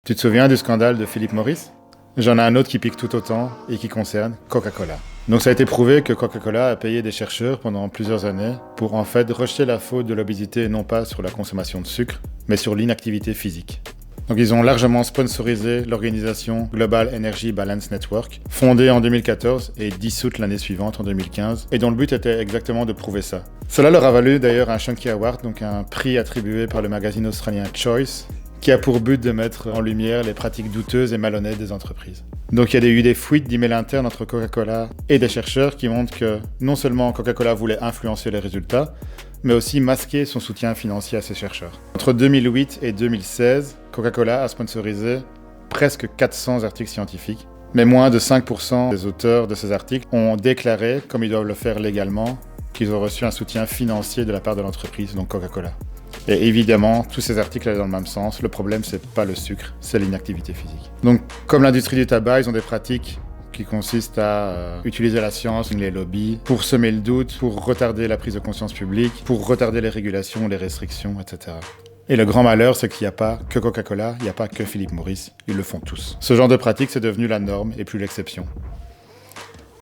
Tu te souviens du scandale de Philip Morris? J'en ai un autre qui pique tout autant et qui concerne Coca-Cola. Donc ça a été prouvé que Coca-Cola a payé des chercheurs pendant plusieurs années pour en fait rejeter la faute de l'obésité non pas sur la consommation de sucre, mais sur l'inactivité physique. Donc ils ont largement sponsorisé l'organisation Global Energy Balance Network, fondée en 2014 et dissoute l'année suivante en 2015, et dont le but était exactement de prouver ça. Cela leur a valu d'ailleurs un Chunky Award, donc un prix attribué par le magazine australien Choice, qui a pour but de mettre en lumière les pratiques douteuses et malhonnêtes des entreprises. Donc il y a eu des fuites d'emails internes entre Coca-Cola et des chercheurs qui montrent que non seulement Coca-Cola voulait influencer les résultats, mais aussi masquer son soutien financier à ses chercheurs. Entre 2008 et 2016, Coca-Cola a sponsorisé presque 400 articles scientifiques, mais moins de 5% des auteurs de ces articles ont déclaré, comme ils doivent le faire légalement, qu'ils ont reçu un soutien financier de la part de l'entreprise, donc Coca-Cola. Et évidemment, tous ces articles allaient dans le même sens. Le problème, c'est pas le sucre, c'est l'inactivité physique. Donc, comme l'industrie du tabac, ils ont des pratiques qui consistent à utiliser la science, les lobbies, pour semer le doute, pour retarder la prise de conscience publique, pour retarder les régulations, les restrictions, etc. Et le grand malheur, c'est qu'il n'y a pas que Coca-Cola, il n'y a pas que Philip Morris, ils le font tous. Ce genre de pratique, c'est devenu la norme et plus l'exception.